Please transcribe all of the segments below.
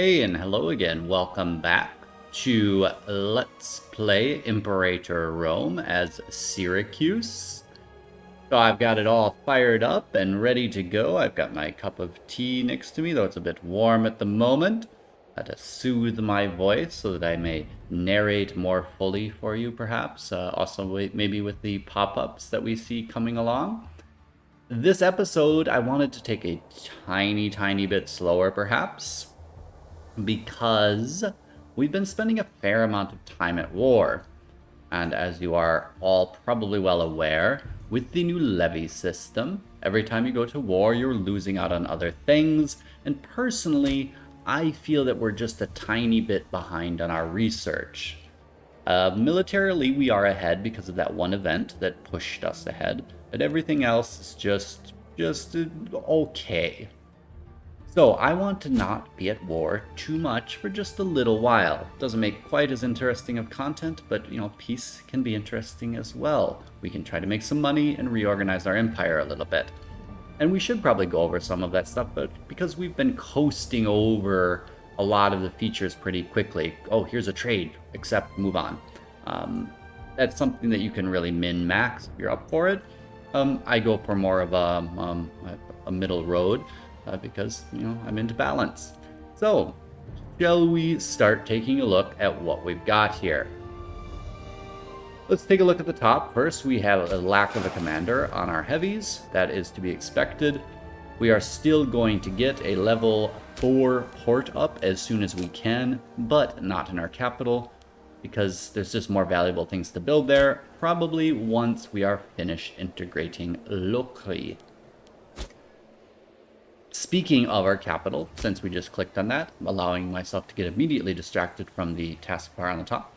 Hey and hello again, welcome back to Let's Play Imperator Rome as Syracuse. So I've got it all fired up and ready to go. I've got my cup of tea next to me, though it's a bit warm at the moment, to soothe my voice so that I may narrate more fully for you perhaps, also maybe with the pop-ups that we see coming along. This episode I wanted to take a tiny bit slower perhaps, because we've been spending a fair amount of time at war. And as you are all probably well aware, with the new levy system, every time you go to war, you're losing out on other things. And personally, I feel that we're just a tiny bit behind on our research. Militarily, we are ahead because of that one event that pushed us ahead, but everything else is just okay. So I want to not be at war too much for just a little while. Doesn't make quite as interesting of content, but peace can be interesting as well. We can try to make some money and reorganize our empire a little bit. And we should probably go over some of that stuff, but because we've been coasting over a lot of the features pretty quickly. Oh, here's a trade, accept, move on. That's something that you can really min-max if you're up for it. I go for more of a middle road. Because, I'm into balance. So, shall we start taking a look at what we've got here? Let's take a look at the top. First, we have a lack of a commander on our heavies. That is to be expected. We are still going to get a level 4 port up as soon as we can, but not in our capital, because there's just more valuable things to build there, probably once we are finished integrating locally. Speaking of our capital, since we just clicked on that, allowing myself to get immediately distracted from the taskbar on the top,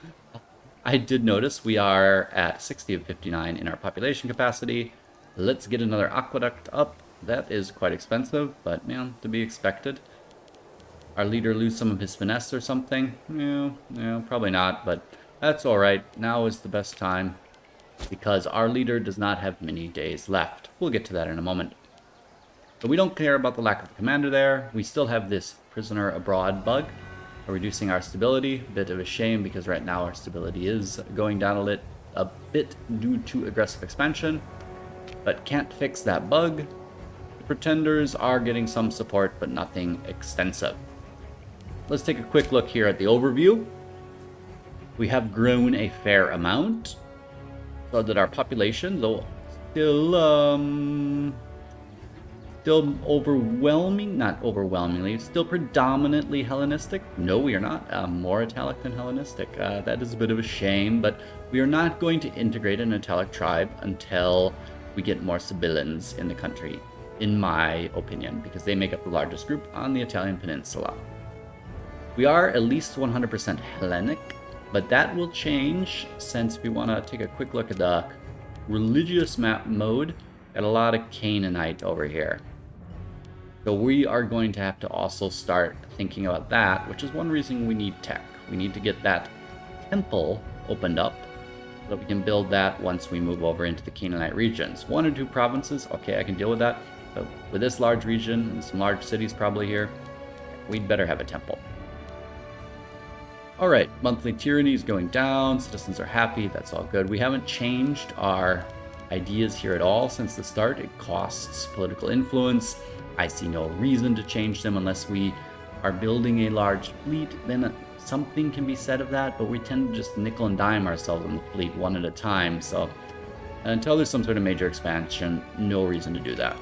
I did notice we are at 60 of 59 in our population capacity. Let's get another aqueduct up. That is quite expensive, but to be expected. Our leader lose some of his finesse or something? Probably not, but that's alright. Now is the best time, because our leader does not have many days left. We'll get to that in a moment. But we don't care about the lack of a commander there. We still have this prisoner abroad bug, reducing our stability. A bit of a shame because right now our stability is going down a bit due to aggressive expansion, but can't fix that bug. The pretenders are getting some support, but nothing extensive. Let's take a quick look here at the overview. We have grown a fair amount, so that our population, though still still predominantly Hellenistic. No, we are not. More Italic than Hellenistic. That is a bit of a shame, but we are not going to integrate an Italic tribe until we get more Sibyllans in the country, in my opinion, because they make up the largest group on the Italian peninsula. We are at least 100% Hellenic, but that will change since we want to take a quick look at the religious map mode. Got a lot of Canaanite over here. So we are going to have to also start thinking about that, which is one reason we need tech. We need to get that temple opened up so that we can build that once we move over into the Canaanite regions. 1 or 2 provinces, okay, I can deal with that. But with this large region and some large cities probably here, we'd better have a temple. Alright, monthly tyranny is going down, citizens are happy, that's all good. We haven't changed our ideas here at all since the start. It costs political influence. I see no reason to change them unless we are building a large fleet. Then something can be said of that, but we tend to just nickel and dime ourselves on the fleet one at a time. So until there's some sort of major expansion, no reason to do that.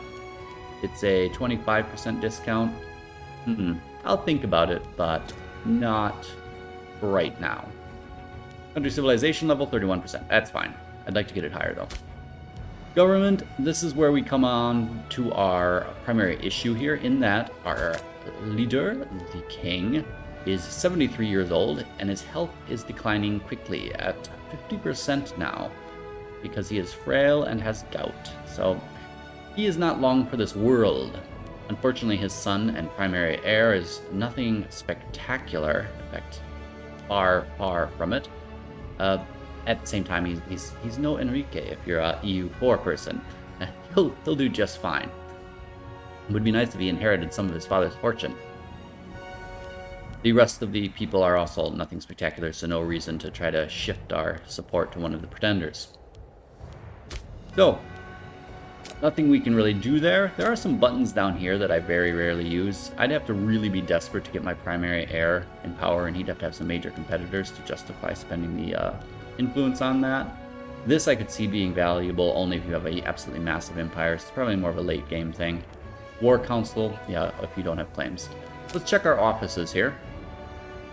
It's a 25% discount. I'll think about it, but not right now. Country civilization level 31%. That's fine. I'd like to get it higher though. Government, this is where we come on to our primary issue here, in that our leader, the king, is 73 years old and his health is declining quickly at 50% now because he is frail and has gout. So he is not long for this world. Unfortunately, his son and primary heir is nothing spectacular. In fact, far from it. At the same time, he's no Enrique if you're a EU4 person. He'll do just fine. It would be nice if he inherited some of his father's fortune. The rest of the people are also nothing spectacular, so no reason to try to shift our support to one of the pretenders. So, nothing we can really do there. There are some buttons down here that I very rarely use. I'd have to really be desperate to get my primary heir in power, and he'd have to have some major competitors to justify spending the influence on that. This I could see being valuable only if you have an absolutely massive empire. So it's probably more of a late game thing. War Council, yeah, if you don't have claims. Let's check our offices here.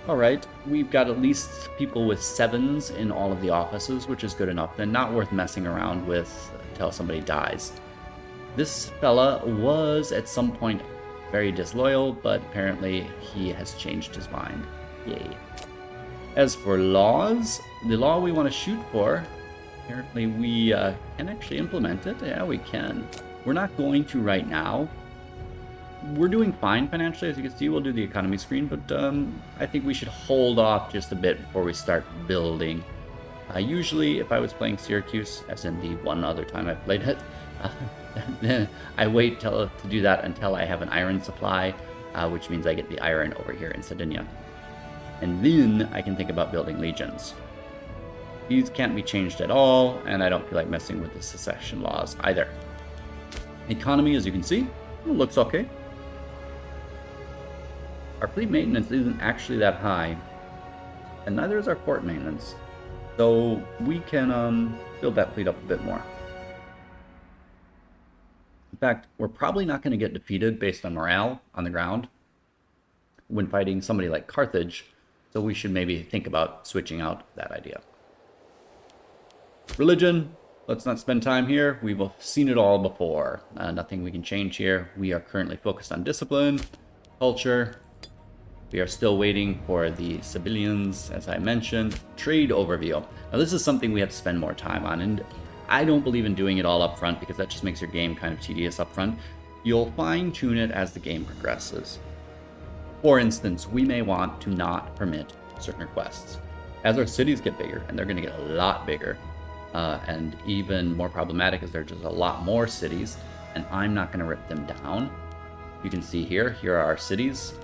Alright, we've got at least people with 7s in all of the offices, which is good enough. Then not worth messing around with until somebody dies. This fella was at some point very disloyal, but apparently he has changed his mind. Yay. As for laws, the law we want to shoot for, apparently we can actually implement it. Yeah, we can. We're not going to right now. We're doing fine financially, as you can see. We'll do the economy screen, but I think we should hold off just a bit before we start building. Usually, if I was playing Syracuse, as in the one other time I've played it, then I wait to do that until I have an iron supply, which means I get the iron over here in Sardinia. And then I can think about building legions. These can't be changed at all, and I don't feel like messing with the secession laws either. Economy, as you can see, looks okay. Our fleet maintenance isn't actually that high, and neither is our port maintenance. So we can build that fleet up a bit more. In fact, we're probably not going to get defeated based on morale on the ground when fighting somebody like Carthage, so we should maybe think about switching out that idea. Religion, let's not spend time here. We've seen it all before. Nothing we can change here. We are currently focused on discipline, culture. We are still waiting for the civilians, as I mentioned. Trade overview. Now this is something we have to spend more time on, and I don't believe in doing it all up front because that just makes your game kind of tedious up front. You'll fine-tune it as the game progresses. For instance, we may want to not permit certain requests. As our cities get bigger, and they're going to get a lot bigger, and even more problematic is there are just a lot more cities, and I'm not going to rip them down. You can see here are our cities.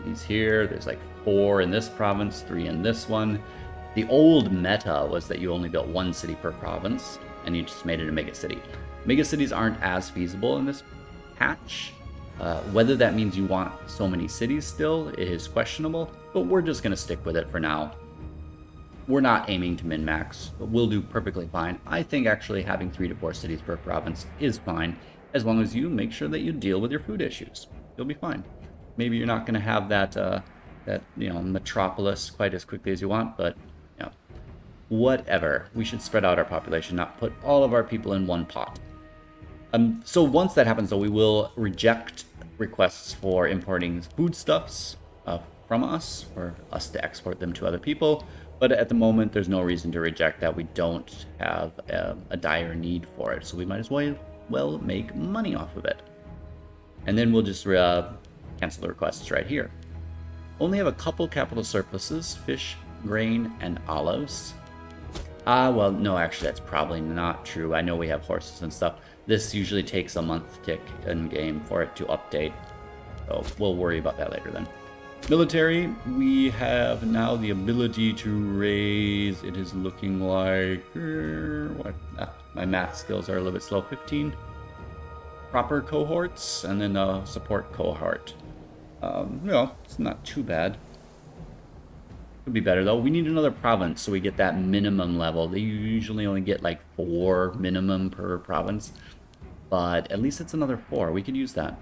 These here, there's like 4 in this province, 3 in this one. The old meta was that you only built 1 city per province, and you just made it a megacity. Megacities aren't as feasible in this patch. Whether that means you want so many cities still is questionable, but we're just going to stick with it for now. We're not aiming to min-max, but we'll do perfectly fine. I think actually having 3 to 4 cities per province is fine, as long as you make sure that you deal with your food issues. You'll be fine. Maybe you're not going to have that metropolis quite as quickly as you want, but whatever. We should spread out our population, not put all of our people in one pot. So once that happens, though, we will reject requests for importing foodstuffs from us, for us to export them to other people. But at the moment, there's no reason to reject that. We don't have a dire need for it, so we might as well make money off of it. And then we'll just cancel the requests right here. Only have a couple capital surpluses: fish, grain, and olives. Well, no, actually, that's probably not true. I know we have horses and stuff. This usually takes a month tick in game for it to update, so we'll worry about that later then. Military, we have now the ability to raise, it is looking like, my math skills are a little bit slow, 15 proper cohorts, and then a support cohort. It's not too bad. Could be better though. We need another province so we get that minimum level. They usually only get like 4 minimum per province, but at least it's another 4. We could use that.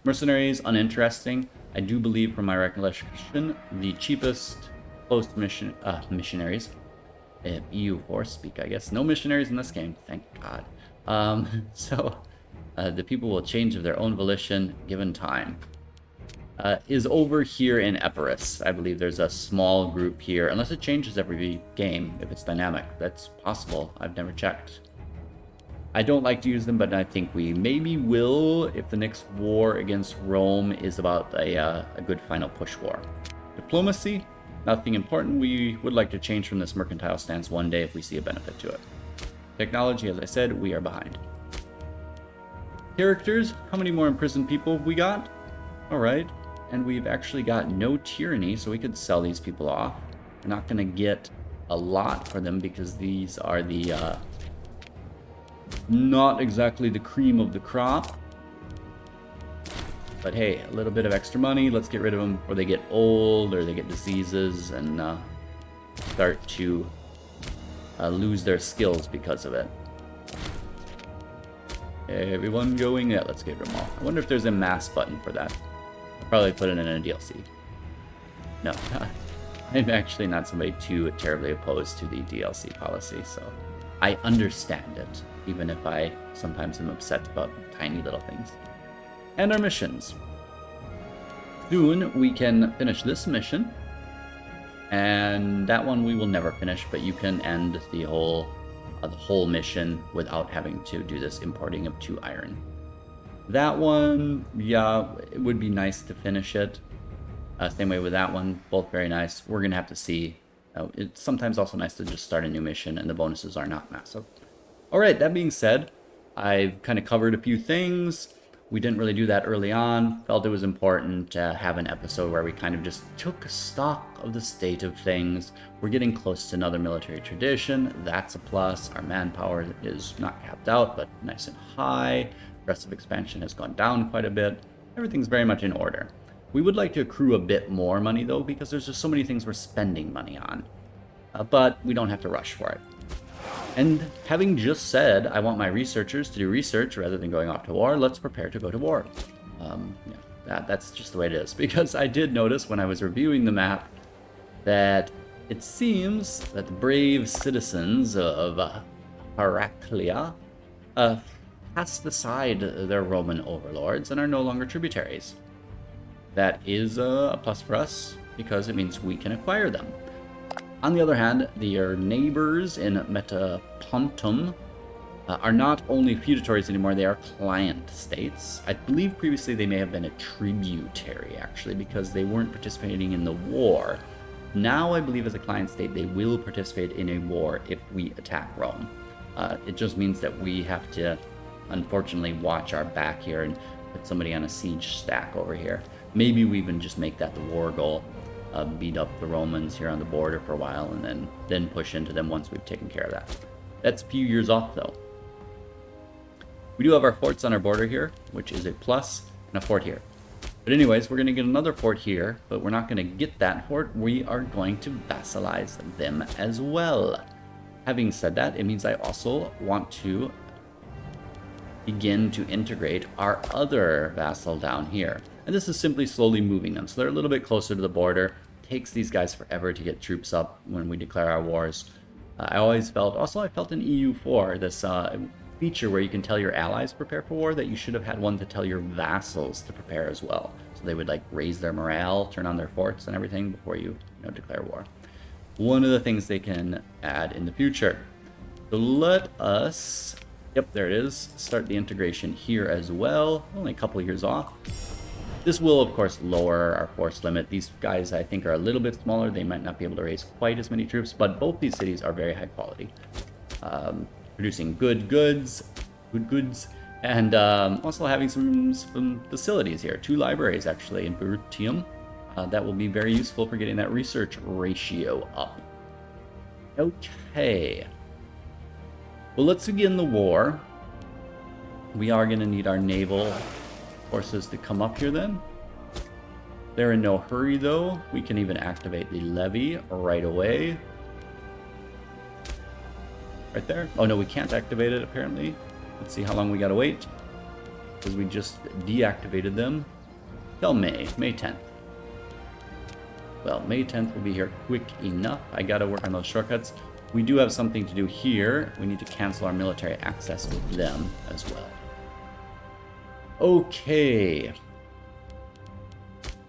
Mercenaries, uninteresting. I do believe, from my recollection, the cheapest close missionaries, EU force speak, I guess. No missionaries in this game, thank God. The people will change of their own volition given time. Is over here in Epirus. I believe there's a small group here, unless it changes every game, if it's dynamic. That's possible. I've never checked. I don't like to use them, but I think we maybe will if the next war against Rome is about a good final push war. Diplomacy, nothing important. We would like to change from this mercantile stance one day if we see a benefit to it. Technology, as I said, we are behind. Characters, how many more imprisoned people we got? All right. and we've actually got no tyranny, so we could sell these people off. We're not going to get a lot for them because these are the not exactly the cream of the crop. But hey, a little bit of extra money. Let's get rid of them before they get old or they get diseases and start to lose their skills because of it. Everyone going? Yeah, let's get rid of them all. I wonder if there's a mass button for that. I'll probably put it in a DLC. No, I'm actually not somebody too terribly opposed to the DLC policy, so I understand it, even if I sometimes am upset about tiny little things. And our missions. Soon we can finish this mission, and that one we will never finish, but you can end the whole mission without having to do this importing of 2 iron. That one, yeah, it would be nice to finish it. Same way with that one, both very nice. We're gonna have to see. It's sometimes also nice to just start a new mission and the bonuses are not massive. Alright, that being said, I've kind of covered a few things. We didn't really do that early on. Felt it was important to have an episode where we kind of just took stock of the state of things. We're getting close to another military tradition. That's a plus. Our manpower is not capped out, but nice and high. Aggressive expansion has gone down quite a bit. Everything's very much in order. We would like to accrue a bit more money, though, because there's just so many things we're spending money on. But we don't have to rush for it. And having just said, I want my researchers to do research rather than going off to war, let's prepare to go to war. That's just the way it is. Because I did notice when I was reviewing the map that it seems that the brave citizens of Heraclea cast aside their Roman overlords and are no longer tributaries. That is a plus for us because it means we can acquire them. On the other hand, their neighbors in Metapontum are not only feudatories anymore, they are client states. I believe previously they may have been a tributary, actually, because they weren't participating in the war. Now, I believe as a client state, they will participate in a war if we attack Rome. It just means that we have to, unfortunately, watch our back here and put somebody on a siege stack over here. Maybe we even just make that the war goal. Beat up the Romans here on the border for a while and then push into them once we've taken care of that. That's a few years off though. We do have our forts on our border here, which is a plus, and a fort here. But anyways, we're going to get another fort here, but we're not going to get that fort. We are going to vassalize them as well. Having said that, it means I also want to begin to integrate our other vassal down here. And this is simply slowly moving them. So they're a little bit closer to the border. It takes these guys forever to get troops up when we declare our wars. I felt in EU4, this feature where you can tell your allies prepare for war, that you should have had one to tell your vassals to prepare as well. So they would like raise their morale, turn on their forts and everything before you declare war. One of the things they can add in the future. So let us, yep, there it is, start the integration here as well. Only a couple of years off. This will, of course, lower our force limit. These guys, I think, are a little bit smaller. They might not be able to raise quite as many troops, but both these cities are very high quality. Producing good goods, and also having some facilities here. 2 libraries, actually, in Brutium. That will be very useful for getting that research ratio up. Okay. Well, let's begin the war. We are going to need our naval forces to come up here then. They're in no hurry though. We can even activate the levy right away. Right there. Oh no, we can't activate it apparently. Let's see how long we gotta wait. Because we just deactivated them. Till May 10th. Well, May 10th will be here quick enough. I gotta work on those shortcuts. We do have something to do here. We need to cancel our military access with them as well. Okay.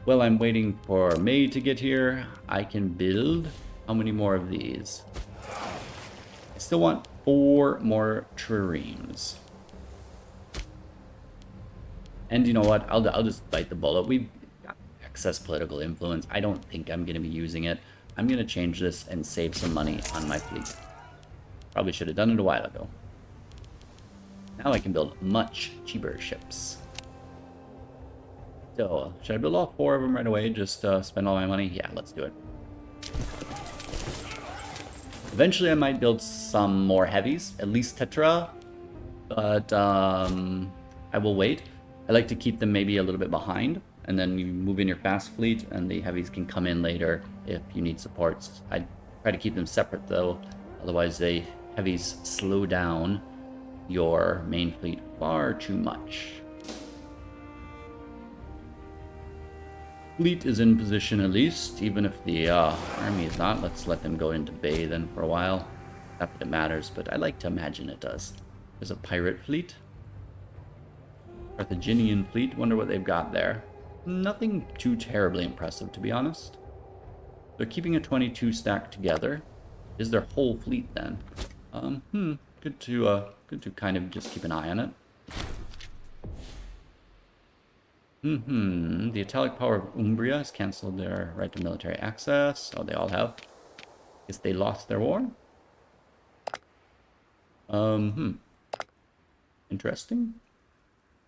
Well, I'm waiting for May to get here. I can build how many more of these? I still want 4 more triremes. And you know what? I'll just bite the bullet. We've got excess political influence. I don't think I'm going to be using it. I'm going to change this and save some money on my fleet. Probably should have done it a while ago. Now I can build much cheaper ships. So, should I build all 4 of them right away? Just spend all my money? Yeah, let's do it. Eventually, I might build some more heavies, at least Tetra, but I will wait. I like to keep them maybe a little bit behind, and then you move in your fast fleet, and the heavies can come in later if you need supports. I try to keep them separate though, otherwise the heavies slow down your main fleet far too much. Fleet is in position at least, even if the army is not. Let's let them go into bay then for a while. Not that it matters, but I like to imagine it does. There's a pirate fleet. Carthaginian fleet. Wonder what they've got there. Nothing too terribly impressive, to be honest. They're keeping a 22 stack together. Is their whole fleet then? Good to kind of just keep an eye on it. The Italic power of Umbria has cancelled their right to military access. Oh, they all have. Guess they lost their war. Interesting.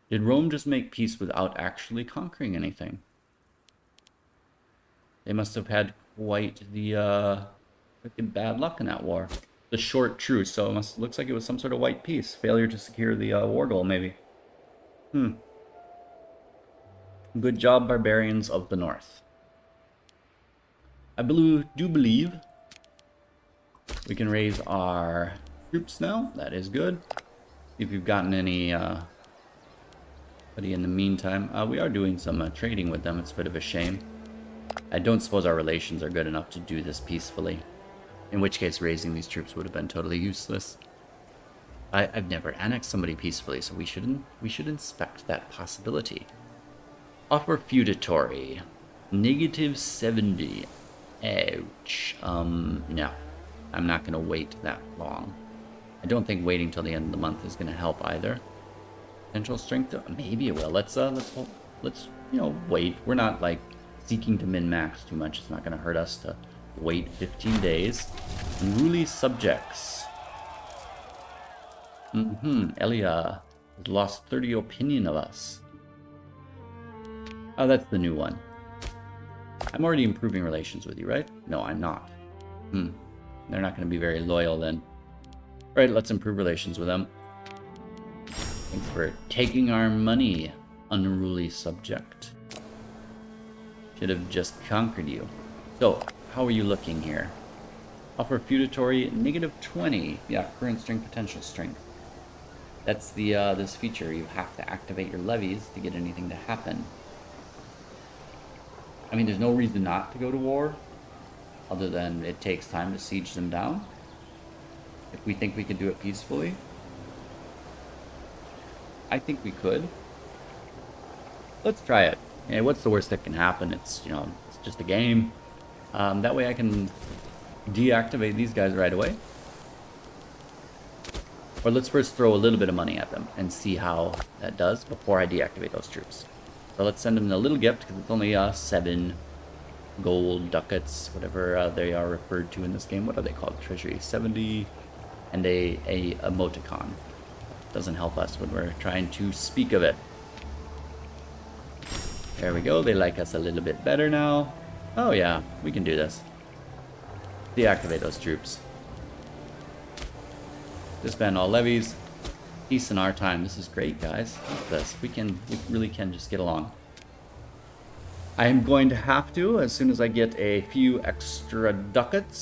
Did Rome just make peace without actually conquering anything? They must have had quite the bad luck in that war. The short truce, so it looks like it was some sort of white peace. Failure to secure the war goal, maybe. Good job, barbarians of the north. I do believe we can raise our troops now. That is good. See if you've gotten any in the meantime. We are doing some trading with them. It's a bit of a shame. I don't suppose our relations are good enough to do this peacefully. In which case, raising these troops would have been totally useless. I've never annexed somebody peacefully, so we should inspect that possibility. Offer feudatory. -70. Ouch. No. I'm not going to wait that long. I don't think waiting till the end of the month is going to help either. Potential strength? Maybe it will. Let's wait. We're not, like, seeking to min-max too much. It's not going to hurt us to wait 15 days. Unruly subjects. Elia has lost 30 opinion of us. Oh, that's the new one. I'm already improving relations with you, right? No, I'm not. They're not going to be very loyal then. Right, let's improve relations with them. Thanks for taking our money, unruly subject. Should have just conquered you. So, how are you looking here? Offer feudatory -20. Yeah, current strength, potential strength. That's the this feature. You have to activate your levies to get anything to happen. I mean, there's no reason not to go to war, other than it takes time to siege them down. If we think we can do it peacefully, I think we could. Let's try it. Yeah, what's the worst that can happen? It's just a game. That way I can deactivate these guys right away. Or let's first throw a little bit of money at them and see how that does before I deactivate those troops. So let's send them a little gift, because it's only 7 gold ducats, whatever they are referred to in this game. What are they called? Treasury 70 and a emoticon. Doesn't help us when we're trying to speak of it. There we go. They like us a little bit better now. Oh yeah, we can do this. Deactivate those troops. Disband all levies. Peace in our time. This is great, guys. Look at this. We really can just get along. I am going to have to, as soon as I get a few extra ducats,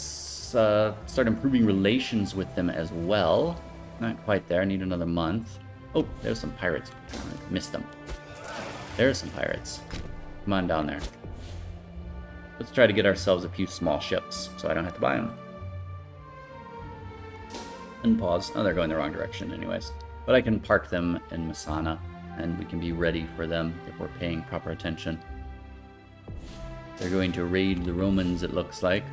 start improving relations with them as well. Not quite there. I need another month. Oh, there's some pirates. I missed them. There's some pirates. Come on down there. Let's try to get ourselves a few small ships, so I don't have to buy them. And pause. Oh, they're going the wrong direction anyways. But I can park them in Masana, and we can be ready for them if we're paying proper attention. They're going to raid the Romans, it looks like.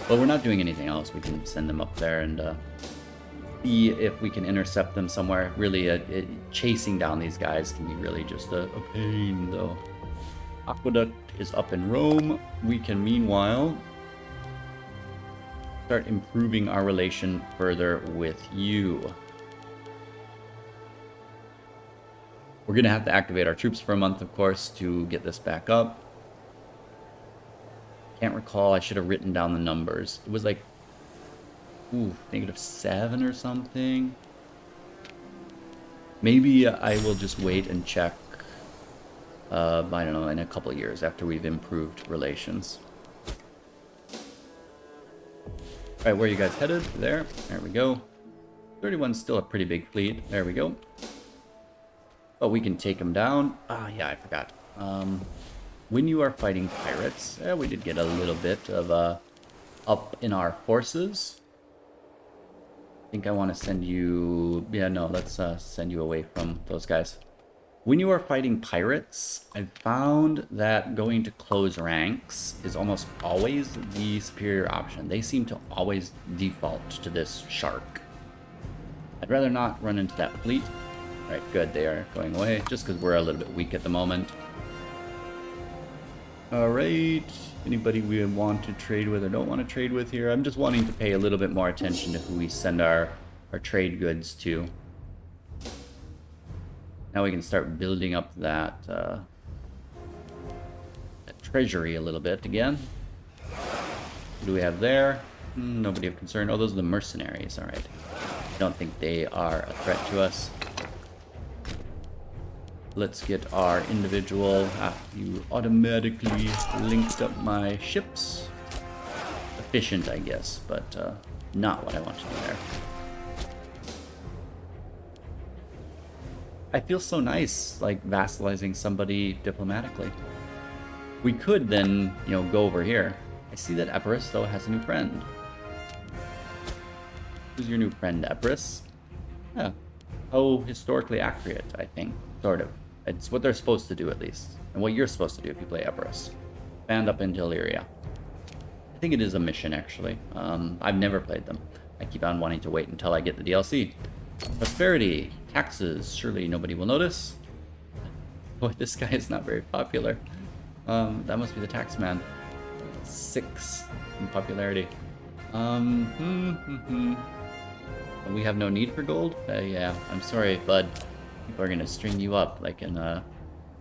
Well, we're not doing anything else. We can send them up there and see if we can intercept them somewhere. Really, chasing down these guys can be really just a pain, though. Aqueduct is up in Rome. We can, meanwhile, start improving our relation further with you. We're going to have to activate our troops for a month, of course, to get this back up. Can't recall. I should have written down the numbers. It was like, ooh, -7 or something. Maybe I will just wait and check, I don't know, in a couple of years after we've improved relations. All right, where are you guys headed? There we go. 31's still a pretty big fleet. There we go. Oh, we can take them down. Ah, yeah, I forgot. When you are fighting pirates, we did get a little bit of up in our forces. I think I want to send you... Yeah, no, let's send you away from those guys. When you are fighting pirates, I've found that going to close ranks is almost always the superior option. They seem to always default to this shark. I'd rather not run into that fleet. All right, good, they are going away, just because we're a little bit weak at the moment. All right, anybody we want to trade with or don't want to trade with here? I'm just wanting to pay a little bit more attention to who we send our trade goods to. Now we can start building up that, that treasury a little bit again. What do we have there? Nobody of concern. Oh, those are the mercenaries, all right. I don't think they are a threat to us. Let's get our individual... you automatically linked up my ships. Efficient, I guess, but not what I want to do there. I feel so nice, like, vassalizing somebody diplomatically. We could then, you know, go over here. I see that Epirus, though, has a new friend. Who's your new friend, Epirus? Yeah. Oh, historically accurate, I think. Sort of. It's what they're supposed to do, at least. And what you're supposed to do if you play Epirus. Band up into Illyria. I think it is a mission, actually. I've never played them. I keep on wanting to wait until I get the DLC. Prosperity. Taxes. Surely nobody will notice. Boy, this guy is not very popular. That must be the tax man. 6 in popularity. We have no need for gold? Yeah, I'm sorry, bud. People are gonna string you up like in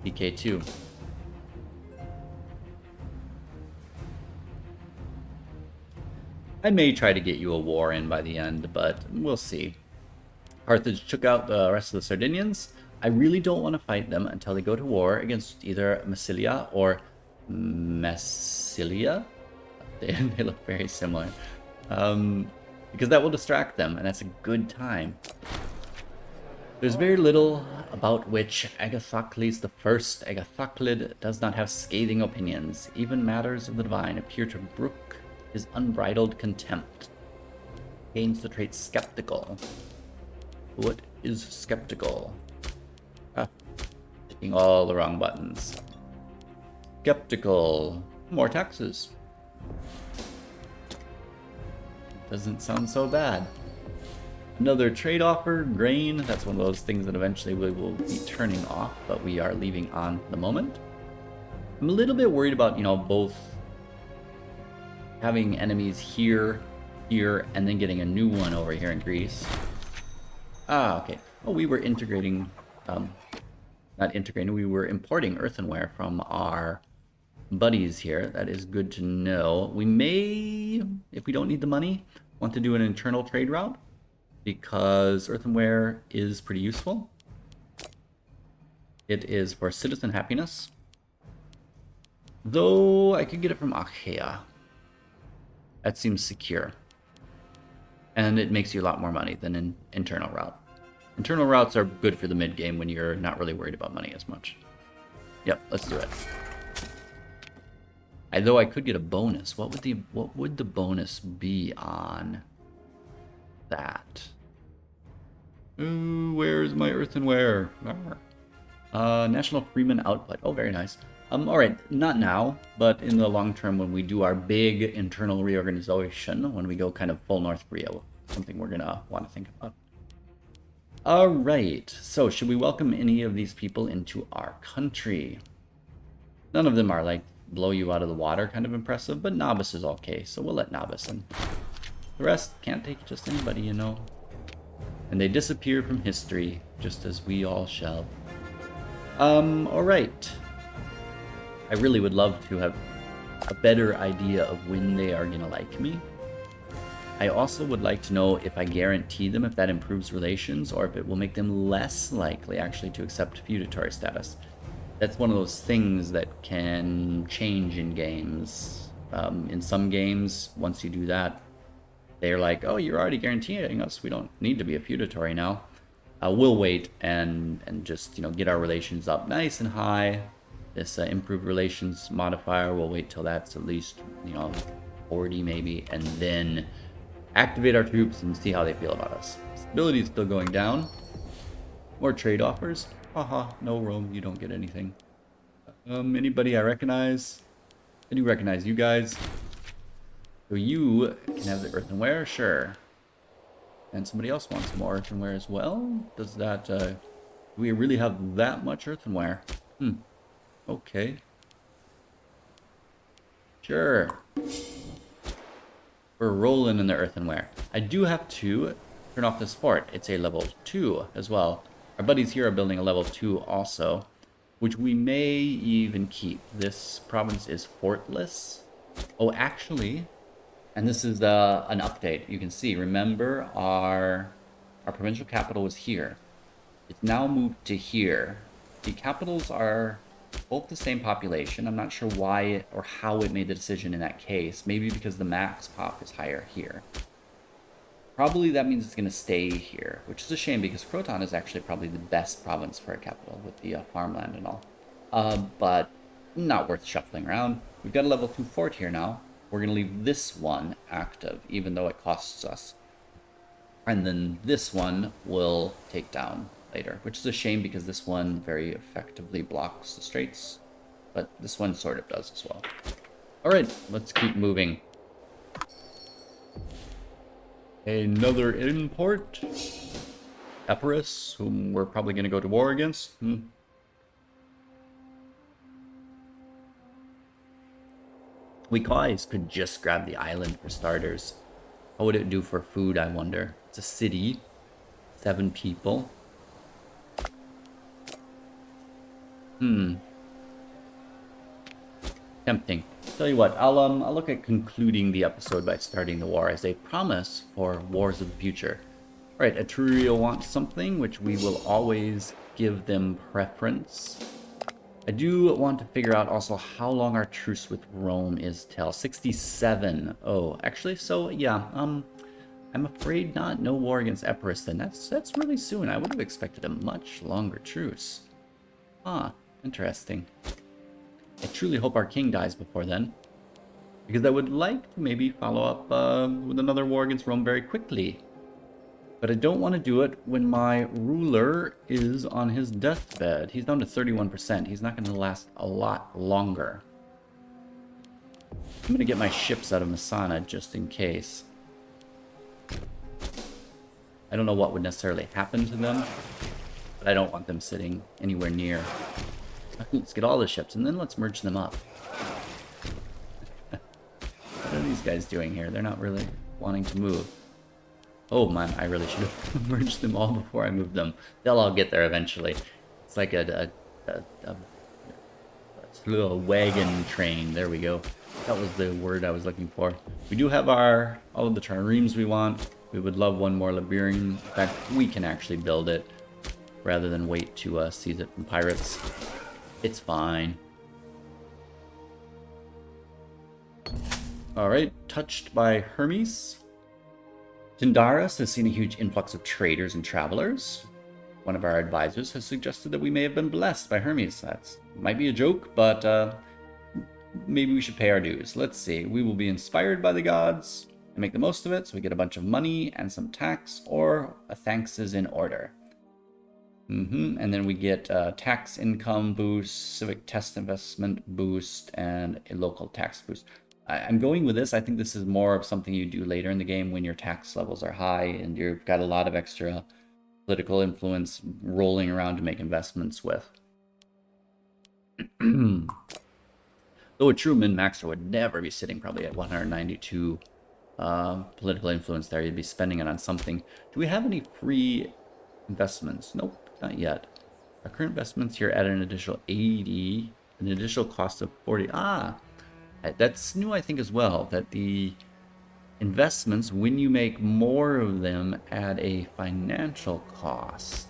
DK2. I may try to get you a war in by the end, but we'll see. Carthage took out the rest of the Sardinians. I really don't want to fight them until they go to war against either Massilia or Massilia. They look very similar. Because that will distract them, and that's a good time. There's very little about which Agathocles the First, Agathoclid, does not have scathing opinions. Even matters of the divine appear to brook his unbridled contempt. Gains the trait skeptical. What is skeptical? Hitting all the wrong buttons. Skeptical. More taxes. Doesn't sound so bad. Another trade offer, grain. That's one of those things that eventually we will be turning off, but we are leaving on for the moment. I'm a little bit worried about, you know, both having enemies here, and then getting a new one over here in Greece. Okay. Oh, we were integrating, not integrating, we were importing earthenware from our buddies here. That is good to know. We may, if we don't need the money, want to do an internal trade route, because earthenware is pretty useful. It is for citizen happiness. Though I could get it from Achaea. That seems secure. And it makes you a lot more money than an internal route. Internal routes are good for the mid-game when you're not really worried about money as much. Yep, let's do it. Though I could get a bonus. What would the bonus be on that? Ooh, where's my earthenware? National Freeman output. Oh, very nice. Alright, not now, but in the long term when we do our big internal reorganization, when we go kind of full North Korea, something we're gonna want to think about. Alright, so should we welcome any of these people into our country? None of them are like blow you out of the water kind of impressive, but Nabis is okay, so we'll let Nabis in. The rest can't take just anybody, you know. And they disappear from history, just as we all shall. Alright. I really would love to have a better idea of when they are gonna like me. I also would like to know if I guarantee them, if that improves relations, or if it will make them less likely actually to accept feudatory status. That's one of those things that can change in games. In some games, once you do that, they're like, oh, you're already guaranteeing us, we don't need to be a feudatory now. We'll wait and just, get our relations up nice and high. This improved relations modifier, we'll wait till that's at least, 40 maybe, and then activate our troops and see how they feel about us. Stability is still going down. More trade offers. Haha, no Rome, you don't get anything. Anybody I recognize? I do recognize you guys. So you can have the earthenware, sure. And somebody else wants more earthenware as well. Does that, do we really have that much earthenware? Okay. Sure. We're rolling in the earthenware. I do have to turn off this fort. It's a level 2 as well. Our buddies here are building a level 2 also, which we may even keep. This province is fortless. Oh, actually, and this is an update. You can see, remember our provincial capital was here. It's now moved to here. The capitals are both the same population. I'm not sure why or how it made the decision in that case. Maybe because the max pop is higher here. Probably that means it's going to stay here, which is a shame because Croton is actually probably the best province for a capital with the farmland and all. But not worth shuffling around. We've got a level 2 fort here now. We're going to leave this one active, even though it costs us. And then this one will take down later, which is a shame because this one very effectively blocks the straits, but this one sort of does as well. All right, let's keep moving. Another import. Epirus, whom we're probably going to go to war against. We guys could just grab the island for starters. How would it do for food, I wonder? It's a city. 7 people. Tempting. Tell you what, I'll look at concluding the episode by starting the war as a promise for wars of the future. All right, Etruria wants something, which we will always give them preference. I do want to figure out also how long our truce with Rome is till. 67. Oh, actually, so yeah, I'm afraid not. No war against Epirus then. That's really soon. I would have expected a much longer truce. Interesting. I truly hope our king dies before then, because I would like to maybe follow up with another war against Rome very quickly. But I don't want to do it when my ruler is on his deathbed. He's down to 31%. He's not going to last a lot longer. I'm going to get my ships out of Masana just in case. I don't know what would necessarily happen to them, but I don't want them sitting anywhere near. Let's get all the ships, and then let's merge them up. What are these guys doing here? They're not really wanting to move. Oh man, I really should have merged them all before I moved them. They'll all get there eventually. It's like a little wagon train. There we go. That was the word I was looking for. We do have all of the triremes we want. We would love one more Liberian. In fact, we can actually build it rather than wait to seize it from pirates. It's fine. Alright, touched by Hermes. Tyndaris has seen a huge influx of traders and travelers. One of our advisors has suggested that we may have been blessed by Hermes. That might be a joke, but maybe we should pay our dues. Let's see. We will be inspired by the gods and make the most of it, so we get a bunch of money and some tax, or a thanks is in order. And then we get tax income boost, civic test investment boost, and a local tax boost. I'm going with this. I think this is more of something you do later in the game when your tax levels are high and you've got a lot of extra political influence rolling around to make investments with. Though a true min-maxer would never be sitting probably at 192 political influence there. You'd be spending it on something. Do we have any free investments? Nope, not yet. Our current investments here add an additional 80, an additional cost of 40. That's new, I think, as well, that the investments, when you make more of them, add a financial cost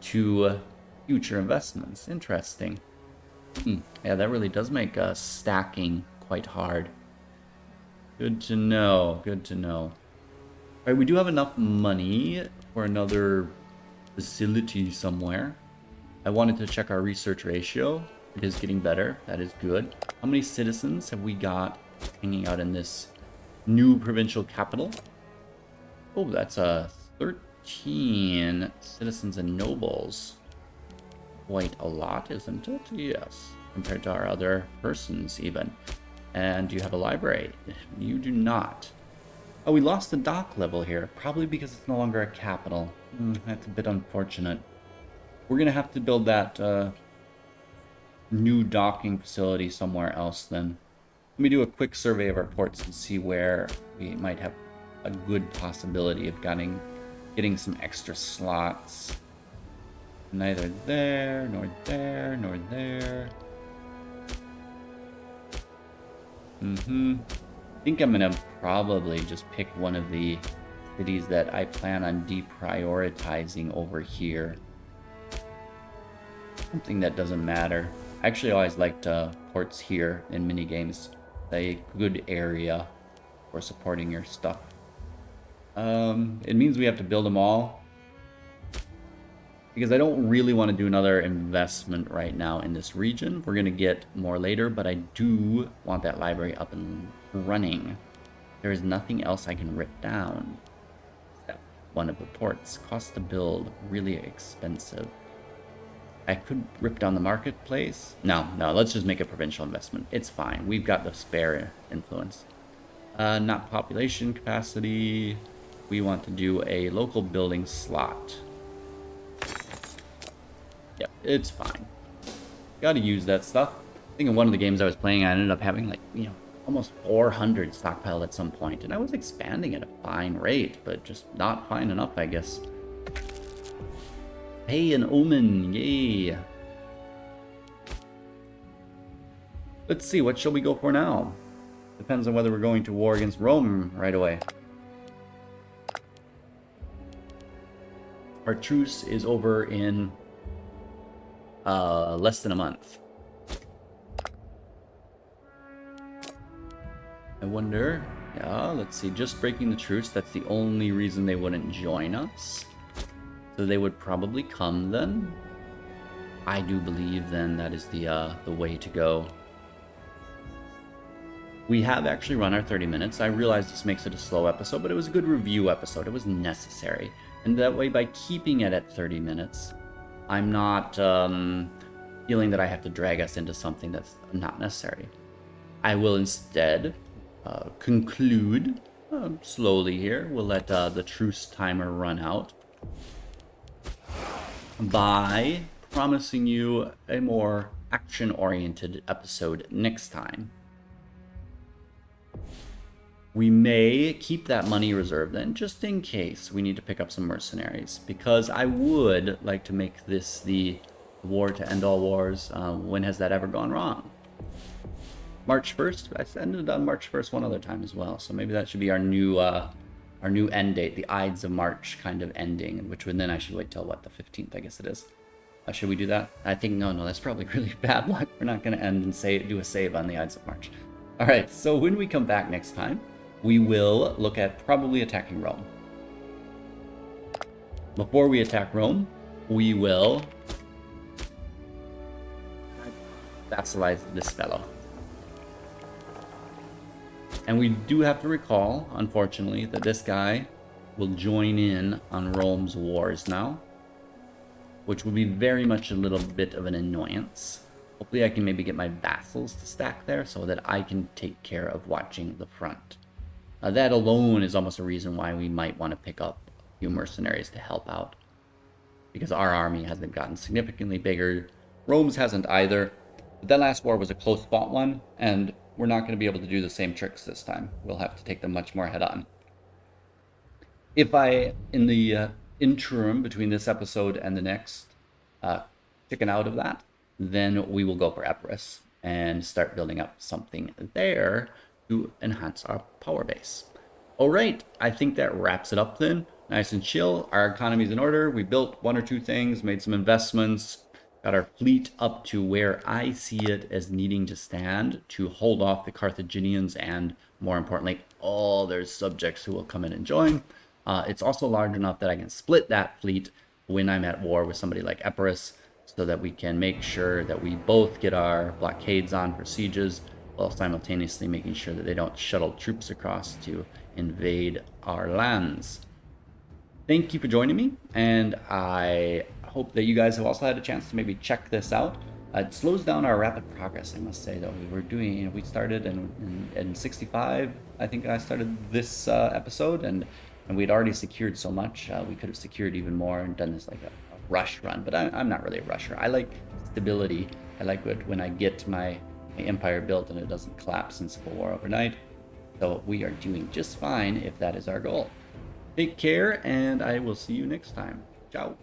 to future investments. Interesting. Yeah, that really does make stacking quite hard. Good to know. Good to know. All right, we do have enough money for another facility somewhere. I wanted to check our research ratio. It is getting better. That is good. How many citizens have we got hanging out in this new provincial capital? Oh, that's 13 citizens and nobles. Quite a lot, isn't it? Yes, compared to our other persons even. And you have a library. You do not. Oh, we lost the dock level here, probably because it's no longer a capital. That's a bit unfortunate. We're gonna have to build that new docking facility somewhere else then. Let me do a quick survey of our ports and see where we might have a good possibility of getting some extra slots. Neither there, nor there, nor there. I think I'm gonna probably just pick one of the cities that I plan on deprioritizing over here. Something that doesn't matter. I actually always liked ports here in minigames. A good area for supporting your stuff. It means we have to build them all, because I don't really want to do another investment right now in this region. We're going to get more later, but I do want that library up and running. There is nothing else I can rip down except one of the ports. Cost to build, really expensive. I could rip down the marketplace. No, let's just make a provincial investment. It's fine. We've got the spare influence. Not population capacity. We want to do a local building slot. Yep, it's fine. Gotta use that stuff. I think in one of the games I was playing, I ended up having like, almost 400 stockpiled at some point, and I was expanding at a fine rate, but just not fine enough, I guess. Hey, an omen, yay. Let's see, what shall we go for now? Depends on whether we're going to war against Rome right away. Our truce is over in less than a month. I wonder, yeah, let's see, just breaking the truce, that's the only reason they wouldn't join us. So they would probably come then. I do believe then that is the way to go. We have actually run our 30 minutes. I realize this makes it a slow episode, but it was a good review episode. It was necessary. And that way, by keeping it at 30 minutes, I'm not feeling that I have to drag us into something that's not necessary. I will instead conclude slowly here. We'll let the truce timer run out by promising you a more action-oriented episode next time. We may keep that money reserved then, just in case we need to pick up some mercenaries, because I would like to make this the war to end all wars. When has that ever gone wrong? March 1st? I ended on March 1st one other time as well, so maybe that should be our new end date, the Ides of March kind of ending, which would then I should wait till, what, the 15th, I guess it is. Should we do that? I think, no, that's probably really bad luck. We're not going to end and do a save on the Ides of March. All right, so when we come back next time, we will look at probably attacking Rome. Before we attack Rome, we will vassalize this fellow. And we do have to recall, unfortunately, that this guy will join in on Rome's wars now, which will be very much a little bit of an annoyance. Hopefully I can maybe get my vassals to stack there so that I can take care of watching the front. That alone is almost a reason why we might want to pick up a few mercenaries to help out, because our army hasn't gotten significantly bigger. Rome's hasn't either. But that last war was a close fought one, and we're not going to be able to do the same tricks this time. We'll have to take them much more head on. If I, in the interim between this episode and the next, chicken out of that, then we will go for Epirus and start building up something there to enhance our power base. All right, I think that wraps it up then. Nice and chill. Our economy's in order. We built one or two things, made some investments, got our fleet up to where I see it as needing to stand to hold off the Carthaginians and, more importantly, all their subjects who will come in and join. It's also large enough that I can split that fleet when I'm at war with somebody like Epirus, so that we can make sure that we both get our blockades on for sieges, while simultaneously making sure that they don't shuttle troops across to invade our lands. Thank you for joining me, and I hope that you guys have also had a chance to maybe check this out. It slows down our rapid progress, I must say, though. We started in 65. I think I started this episode, and we'd already secured so much. We could have secured even more and done this like a rush run, but I'm not really a rusher. I like stability. I like when I get my empire built and it doesn't collapse in civil war overnight. So we are doing just fine if that is our goal. Take care, and I will see you next time. Ciao.